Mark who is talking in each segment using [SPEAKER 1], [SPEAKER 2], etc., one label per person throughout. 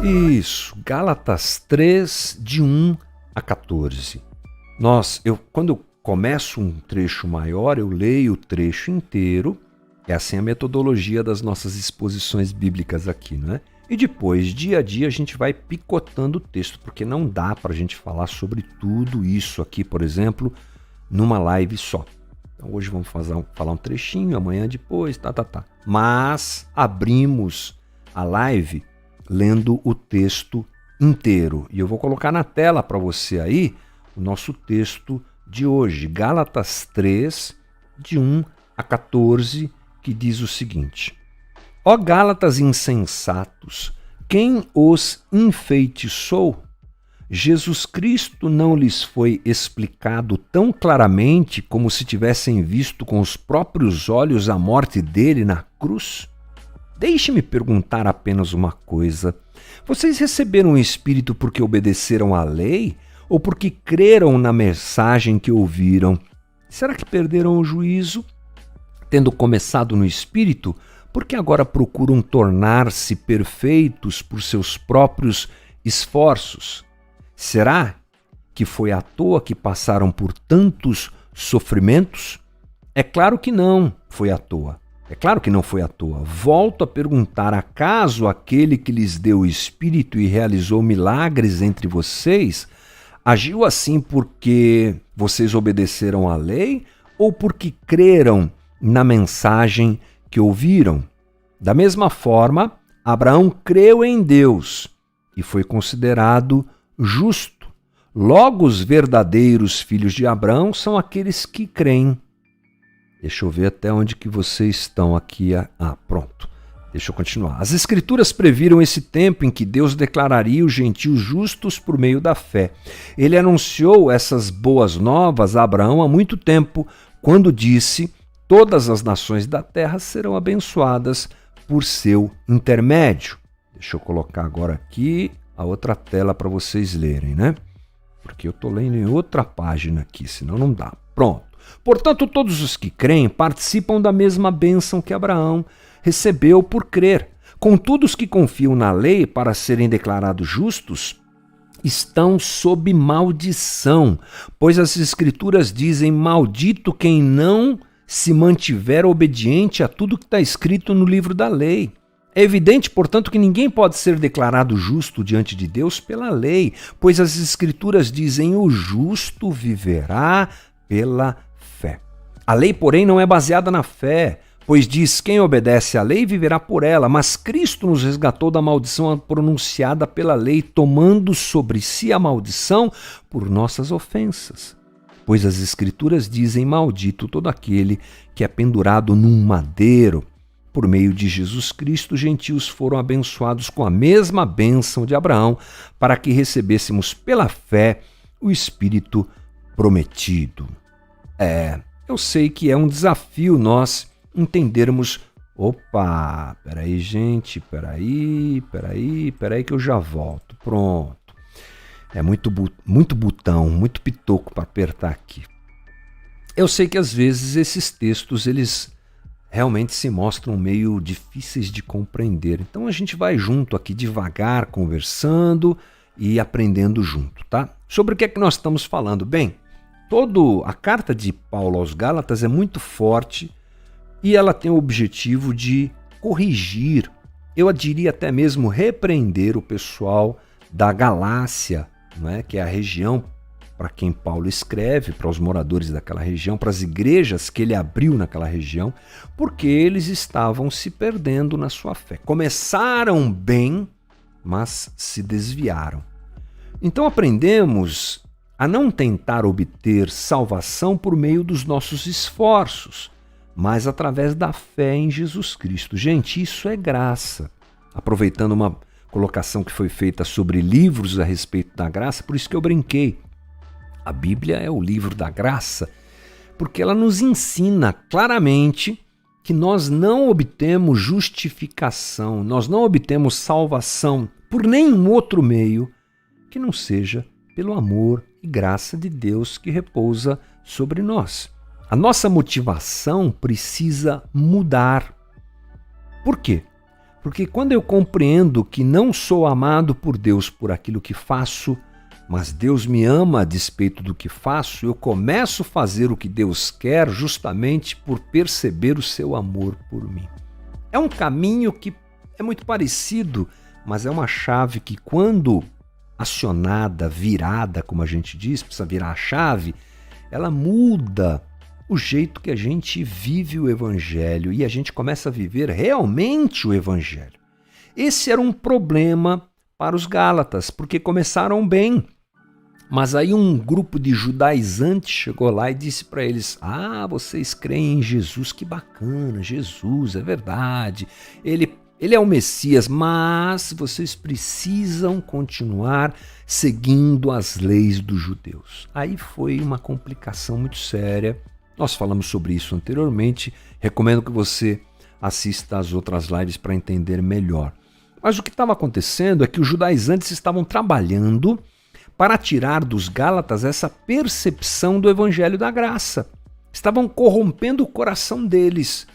[SPEAKER 1] Isso, Gálatas 3, de 1 a 14. Quando eu começo um trecho maior, eu leio o trecho inteiro. É assim a metodologia das nossas exposições bíblicas aqui, né? E depois, dia a dia, a gente vai picotando o texto, porque não dá para a gente falar sobre tudo isso aqui, por exemplo, numa live só. Então hoje vamos falar um trechinho, amanhã depois, Mas abrimos a live lendo o texto inteiro. E eu vou colocar na tela para você aí o nosso texto de hoje, Gálatas 3, de 1 a 14, que diz o seguinte: Ó Gálatas insensatos, quem os enfeitiçou? Jesus Cristo não lhes foi explicado tão claramente como se tivessem visto com os próprios olhos a morte dele na cruz? Deixe-me perguntar apenas uma coisa. Vocês receberam o Espírito porque obedeceram à lei ou porque creram na mensagem que ouviram? Será que perderam o juízo? Tendo começado no Espírito, por que agora procuram tornar-se perfeitos por seus próprios esforços? Será que foi à toa que passaram por tantos sofrimentos? É claro que não foi à toa. Volto a perguntar, acaso aquele que lhes deu o Espírito e realizou milagres entre vocês, agiu assim porque vocês obedeceram à lei ou porque creram na mensagem que ouviram? Da mesma forma, Abraão creu em Deus e foi considerado justo. Logo, os verdadeiros filhos de Abraão são aqueles que creem. Deixa eu ver até onde que vocês estão aqui. Pronto. Deixa eu continuar. As Escrituras previram esse tempo em que Deus declararia os gentios justos por meio da fé. Ele anunciou essas boas novas a Abraão há muito tempo, quando disse: todas as nações da terra serão abençoadas por seu intermédio. Deixa eu colocar agora aqui a outra tela para vocês lerem, né? Porque eu estou lendo em outra página aqui, senão não dá. Pronto. Portanto, todos os que creem participam da mesma bênção que Abraão recebeu por crer. Contudo, os que confiam na lei para serem declarados justos estão sob maldição, pois as Escrituras dizem: maldito quem não se mantiver obediente a tudo que está escrito no livro da lei. É evidente, portanto, que ninguém pode ser declarado justo diante de Deus pela lei, pois as Escrituras dizem: o justo viverá pela fé. A lei, porém, não é baseada na fé, pois diz: quem obedece à lei viverá por ela, mas Cristo nos resgatou da maldição pronunciada pela lei, tomando sobre si a maldição por nossas ofensas. Pois as Escrituras dizem: maldito todo aquele que é pendurado num madeiro. Por meio de Jesus Cristo, os gentios foram abençoados com a mesma bênção de Abraão, para que recebêssemos pela fé o Espírito prometido. Eu sei que é um desafio nós entendermos. Opa, peraí, gente, peraí que eu já volto. Pronto. É muito botão, muito pitoco para apertar aqui. Eu sei que às vezes esses textos, eles realmente se mostram meio difíceis de compreender. Então a gente vai junto aqui devagar, conversando e aprendendo junto, tá? Sobre o que é que nós estamos falando? Bem, a carta de Paulo aos Gálatas é muito forte e ela tem o objetivo de corrigir, eu diria até mesmo repreender o pessoal da Galácia, né, que é a região para quem Paulo escreve, para os moradores daquela região, para as igrejas que ele abriu naquela região, porque eles estavam se perdendo na sua fé. Começaram bem, mas se desviaram. Então aprendemos a não tentar obter salvação por meio dos nossos esforços, mas através da fé em Jesus Cristo. Gente, isso é graça. Aproveitando uma colocação que foi feita sobre livros a respeito da graça, por isso que eu brinquei. A Bíblia é o livro da graça, porque ela nos ensina claramente que nós não obtemos justificação, nós não obtemos salvação por nenhum outro meio que não seja pelo amor e graça de Deus que repousa sobre nós. A nossa motivação precisa mudar. Por quê? Porque quando eu compreendo que não sou amado por Deus por aquilo que faço, mas Deus me ama a despeito do que faço, eu começo a fazer o que Deus quer justamente por perceber o seu amor por mim. É um caminho que é muito parecido, mas é uma chave que, quando acionada, virada, como a gente diz, precisa virar a chave, ela muda o jeito que a gente vive o Evangelho e a gente começa a viver realmente o Evangelho. Esse era um problema para os Gálatas, porque começaram bem, mas aí um grupo de judaizantes chegou lá e disse para eles: vocês creem em Jesus, que bacana, Jesus, é verdade, ele é o Messias, mas vocês precisam continuar seguindo as leis dos judeus. Aí foi uma complicação muito séria. Nós falamos sobre isso anteriormente. Recomendo que você assista às outras lives para entender melhor. Mas o que estava acontecendo é que os judaizantes estavam trabalhando para tirar dos Gálatas essa percepção do Evangelho da Graça. Estavam corrompendo o coração deles.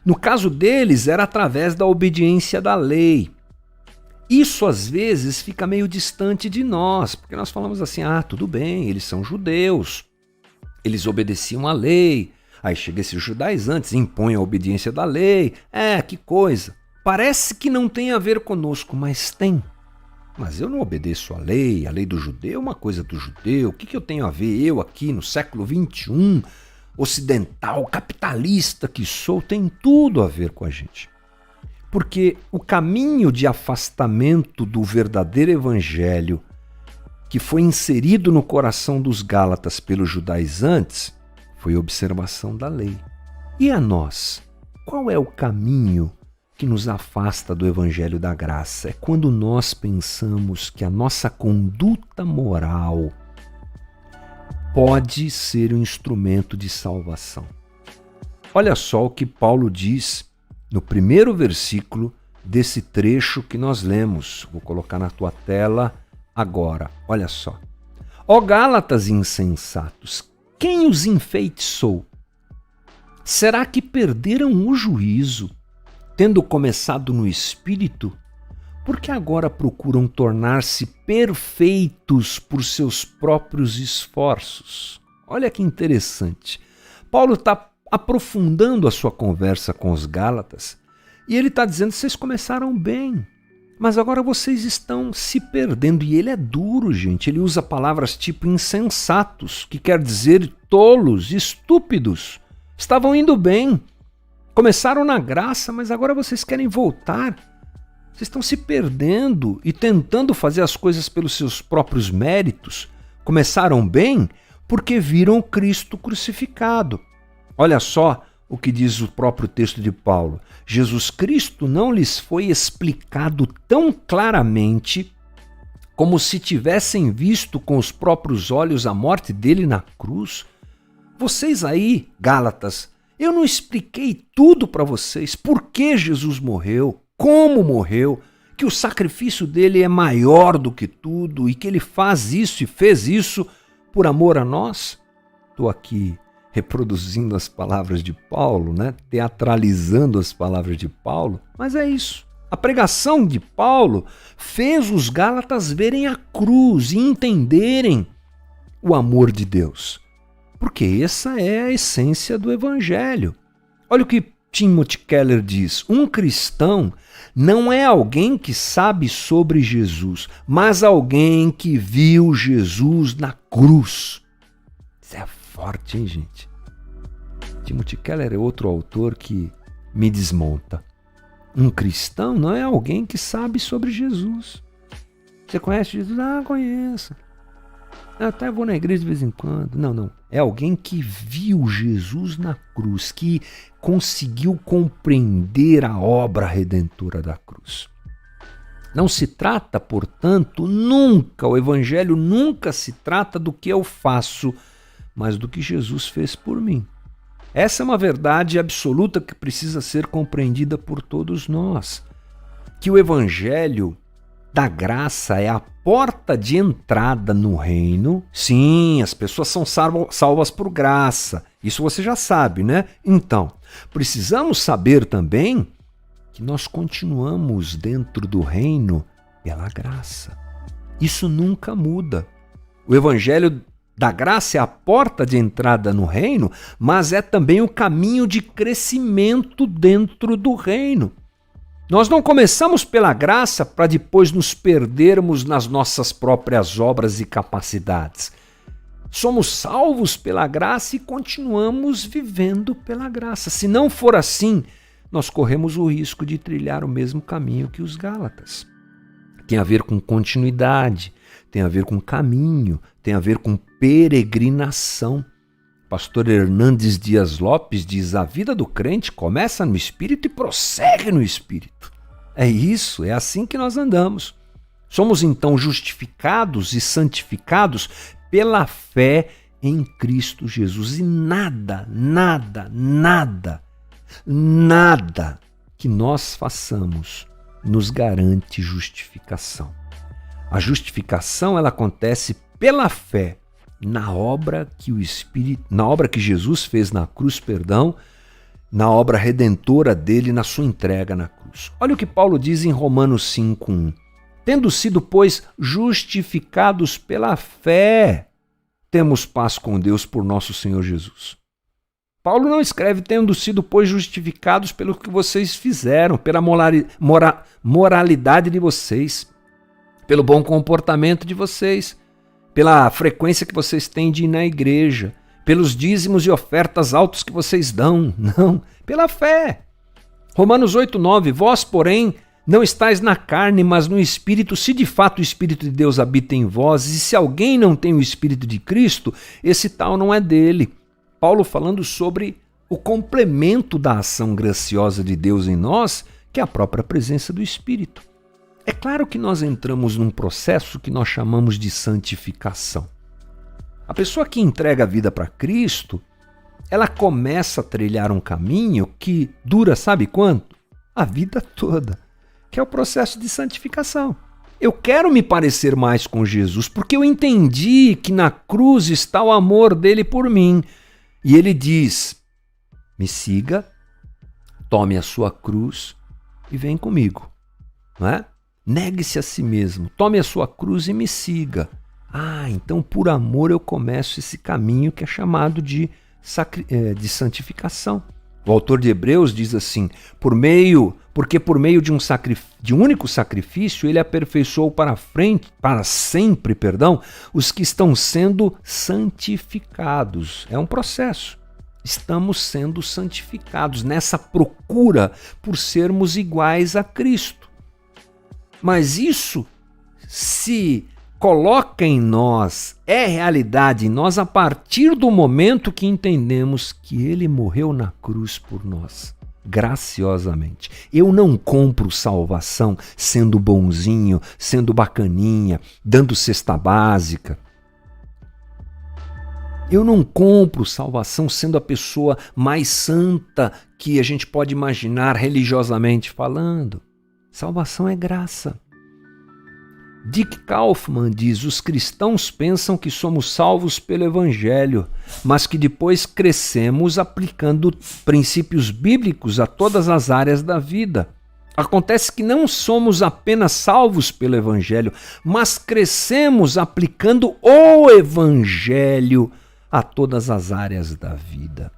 [SPEAKER 1] No caso deles, era através da obediência da lei. Isso, às vezes, fica meio distante de nós, porque nós falamos assim: tudo bem, eles são judeus, eles obedeciam à lei. Aí chega esses judaizantes, impõem a obediência da lei. Que coisa. Parece que não tem a ver conosco, mas tem. Mas eu não obedeço à lei do judeu é uma coisa do judeu. O que eu tenho a ver? Eu aqui no século XXI, ocidental, capitalista que sou, tem tudo a ver com a gente. Porque o caminho de afastamento do verdadeiro evangelho que foi inserido no coração dos Gálatas pelos judaizantes foi observação da lei. E a nós? Qual é o caminho que nos afasta do evangelho da graça? É quando nós pensamos que a nossa conduta moral pode ser um instrumento de salvação. Olha só o que Paulo diz no primeiro versículo desse trecho que nós lemos. Vou colocar na tua tela agora. Olha só. Ó Gálatas insensatos, quem os enfeitiçou? Será que perderam o juízo, tendo começado no Espírito? Porque agora procuram tornar-se perfeitos por seus próprios esforços. Olha que interessante. Paulo está aprofundando a sua conversa com os Gálatas e ele está dizendo: vocês começaram bem, mas agora vocês estão se perdendo. E ele é duro, gente. Ele usa palavras tipo insensatos, que quer dizer tolos, estúpidos. Estavam indo bem, começaram na graça, mas agora vocês querem voltar. Vocês estão se perdendo e tentando fazer as coisas pelos seus próprios méritos. Começaram bem porque viram Cristo crucificado. Olha só o que diz o próprio texto de Paulo. Jesus Cristo não lhes foi explicado tão claramente como se tivessem visto com os próprios olhos a morte dele na cruz. Vocês aí, Gálatas, eu não expliquei tudo para vocês. Por que Jesus morreu? Como morreu? Que o sacrifício dele é maior do que tudo e que ele faz isso e fez isso por amor a nós? Estou aqui reproduzindo as palavras de Paulo, né? Teatralizando as palavras de Paulo, mas é isso. A pregação de Paulo fez os Gálatas verem a cruz e entenderem o amor de Deus. Porque essa é a essência do Evangelho. Olha o que Timothy Keller diz: um cristão não é alguém que sabe sobre Jesus, mas alguém que viu Jesus na cruz. Isso é forte, hein, gente? Timothy Keller é outro autor que me desmonta. Um cristão não é alguém que sabe sobre Jesus. Você conhece Jesus? Conheço. Eu até vou na igreja de vez em quando. Não. É alguém que viu Jesus na cruz, que conseguiu compreender a obra redentora da cruz. Não se trata, portanto, o Evangelho nunca se trata do que eu faço, mas do que Jesus fez por mim. Essa é uma verdade absoluta que precisa ser compreendida por todos nós. Que o Evangelho da graça é a porta de entrada no reino. Sim, as pessoas são salvas por graça. Isso você já sabe, né? Então, precisamos saber também que nós continuamos dentro do reino pela graça. Isso nunca muda. O evangelho da graça é a porta de entrada no reino, mas é também o caminho de crescimento dentro do reino. Nós não começamos pela graça para depois nos perdermos nas nossas próprias obras e capacidades. Somos salvos pela graça e continuamos vivendo pela graça. Se não for assim, nós corremos o risco de trilhar o mesmo caminho que os Gálatas. Tem a ver com continuidade, tem a ver com caminho, tem a ver com peregrinação. Pastor Hernandes Dias Lopes diz: a vida do crente começa no Espírito e prossegue no Espírito. É isso, é assim que nós andamos. Somos então justificados e santificados pela fé em Cristo Jesus. E nada que nós façamos nos garante justificação. A justificação ela acontece pela fé na obra que Jesus fez na cruz, na obra redentora dele, na sua entrega na cruz. Olha o que Paulo diz em Romanos 5:1. Tendo sido, pois, justificados pela fé, temos paz com Deus por nosso Senhor Jesus. Paulo não escreve tendo sido, pois, justificados pelo que vocês fizeram, pela moralidade de vocês, pelo bom comportamento de vocês, pela frequência que vocês têm de ir na igreja, pelos dízimos e ofertas altos que vocês dão. Não, pela fé. Romanos 8:9. Vós, porém, não estáis na carne, mas no Espírito, se de fato o Espírito de Deus habita em vós, e se alguém não tem o Espírito de Cristo, esse tal não é dele. Paulo falando sobre o complemento da ação graciosa de Deus em nós, que é a própria presença do Espírito. É claro que nós entramos num processo que nós chamamos de santificação. A pessoa que entrega a vida para Cristo, ela começa a trilhar um caminho que dura, sabe quanto? A vida toda, que é o processo de santificação. Eu quero me parecer mais com Jesus, porque eu entendi que na cruz está o amor dele por mim. E ele diz: me siga, tome a sua cruz e vem comigo. Não é? Negue-se a si mesmo, tome a sua cruz e me siga. Então por amor eu começo esse caminho que é chamado de santificação. O autor de Hebreus diz assim: porque por meio de um único sacrifício ele aperfeiçoou para sempre, os que estão sendo santificados. É um processo. Estamos sendo santificados nessa procura por sermos iguais a Cristo. Mas isso se coloca em nós, é realidade em nós a partir do momento que entendemos que ele morreu na cruz por nós, graciosamente. Eu não compro salvação sendo bonzinho, sendo bacaninha, dando cesta básica. Eu não compro salvação sendo a pessoa mais santa que a gente pode imaginar religiosamente falando. Salvação é graça. Dick Kaufmann diz: os cristãos pensam que somos salvos pelo Evangelho, mas que depois crescemos aplicando princípios bíblicos a todas as áreas da vida. Acontece que não somos apenas salvos pelo Evangelho, mas crescemos aplicando o Evangelho a todas as áreas da vida.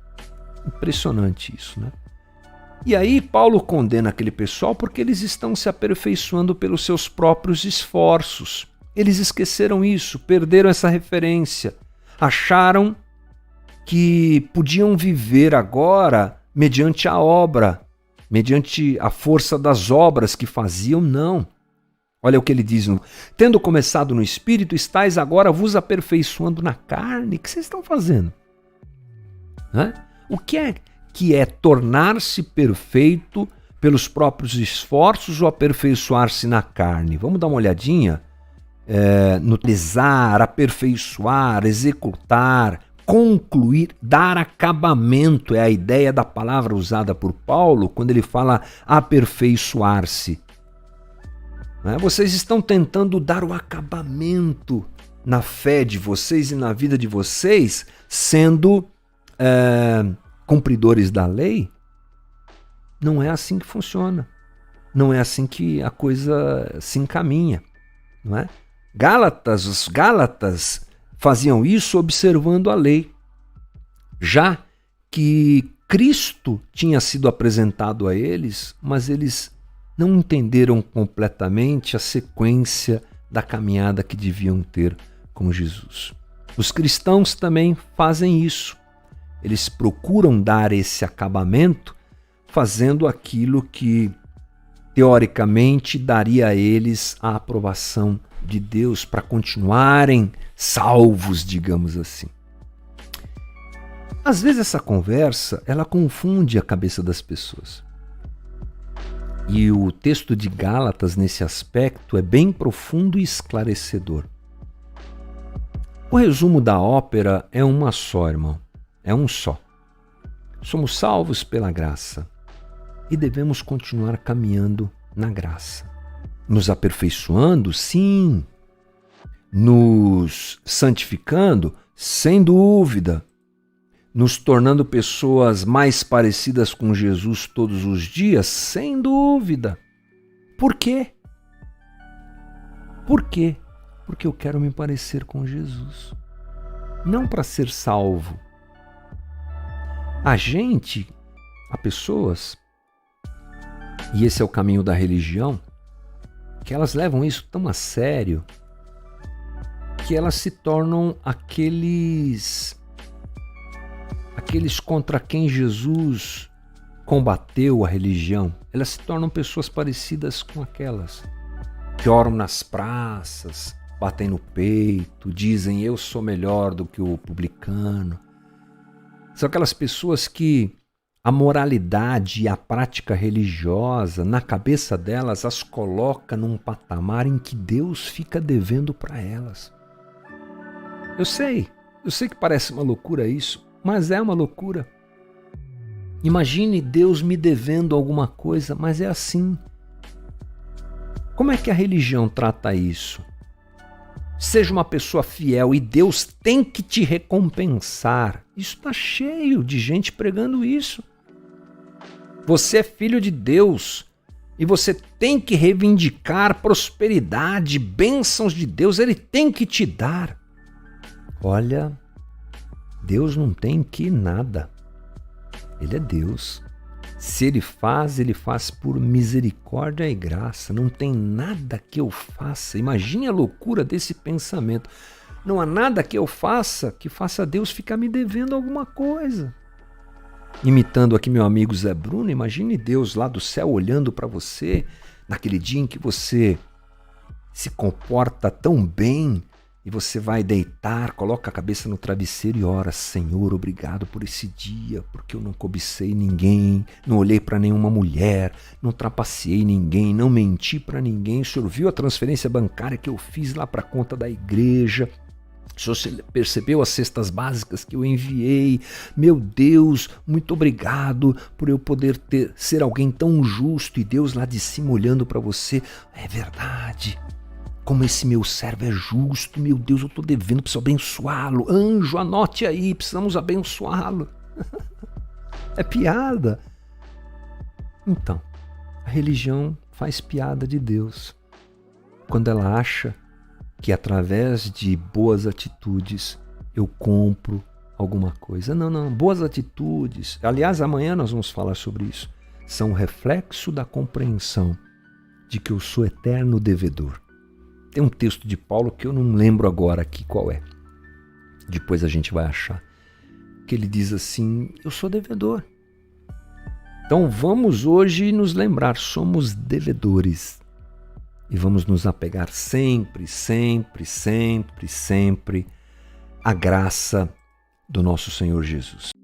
[SPEAKER 1] Impressionante isso, né? E aí Paulo condena aquele pessoal porque eles estão se aperfeiçoando pelos seus próprios esforços. Eles esqueceram isso, perderam essa referência. Acharam que podiam viver agora mediante a obra, mediante a força das obras que faziam. Não. Olha o que ele diz: tendo começado no Espírito, estáis agora vos aperfeiçoando na carne. O que vocês estão fazendo? O que é tornar-se perfeito pelos próprios esforços ou aperfeiçoar-se na carne? Vamos dar uma olhadinha no utilizar, aperfeiçoar, executar, concluir, dar acabamento. É a ideia da palavra usada por Paulo quando ele fala aperfeiçoar-se. Vocês estão tentando dar o acabamento na fé de vocês e na vida de vocês, sendo cumpridores da lei? Não é assim que funciona. não é assim que a coisa se encaminha, não é? Os Gálatas faziam isso observando a lei, já que Cristo tinha sido apresentado a eles, mas eles não entenderam completamente a sequência da caminhada que deviam ter com Jesus. Os cristãos também fazem isso. Eles procuram dar esse acabamento fazendo aquilo que, teoricamente, daria a eles a aprovação de Deus para continuarem salvos, digamos assim. Às vezes essa conversa, ela confunde a cabeça das pessoas. E o texto de Gálatas, nesse aspecto, é bem profundo e esclarecedor. O resumo da ópera é uma só, irmão. É um só. Somos salvos pela graça e devemos continuar caminhando na graça. Nos aperfeiçoando, sim. Nos santificando, sem dúvida. Nos tornando pessoas mais parecidas com Jesus todos os dias, sem dúvida. Por quê? Por quê? Porque eu quero me parecer com Jesus. Não para ser salvo. Há pessoas, e esse é o caminho da religião, que elas levam isso tão a sério que elas se tornam aqueles contra quem Jesus combateu a religião. Elas se tornam pessoas parecidas com aquelas que oram nas praças, batem no peito, dizem eu sou melhor do que o publicano. São aquelas pessoas que a moralidade e a prática religiosa, na cabeça delas, as coloca num patamar em que Deus fica devendo para elas. Eu sei que parece uma loucura isso, mas é uma loucura. Imagine Deus me devendo alguma coisa, mas é assim. Como é que a religião trata isso? Seja uma pessoa fiel e Deus tem que te recompensar. Isso está cheio de gente pregando isso. Você é filho de Deus e você tem que reivindicar prosperidade, bênçãos de Deus, Ele tem que te dar. Olha, Deus não tem que nada. Ele é Deus. Se Ele faz por misericórdia e graça. Não tem nada que eu faça. Imagine a loucura desse pensamento. Não há nada que eu faça que faça Deus ficar me devendo alguma coisa. Imitando aqui meu amigo Zé Bruno, imagine Deus lá do céu olhando para você naquele dia em que você se comporta tão bem e você vai deitar, coloca a cabeça no travesseiro e ora: Senhor, obrigado por esse dia, porque eu não cobicei ninguém, não olhei para nenhuma mulher, não trapaceei ninguém, não menti para ninguém. O Senhor viu a transferência bancária que eu fiz lá para a conta da igreja. O Senhor percebeu as cestas básicas que eu enviei. Meu Deus, muito obrigado por eu poder ser alguém tão justo. E Deus lá de cima olhando para você: é verdade. Como esse meu servo é justo, meu Deus, eu estou devendo, preciso abençoá-lo. Anjo, anote aí, precisamos abençoá-lo. É piada. Então, a religião faz piada de Deus quando ela acha que através de boas atitudes eu compro alguma coisa. Não, boas atitudes, aliás, amanhã nós vamos falar sobre isso, são reflexo da compreensão de que eu sou eterno devedor. Tem um texto de Paulo que eu não lembro agora aqui qual é. Depois a gente vai achar. Que ele diz assim: eu sou devedor. Então vamos hoje nos lembrar, somos devedores. E vamos nos apegar sempre, sempre, sempre, sempre à graça do nosso Senhor Jesus.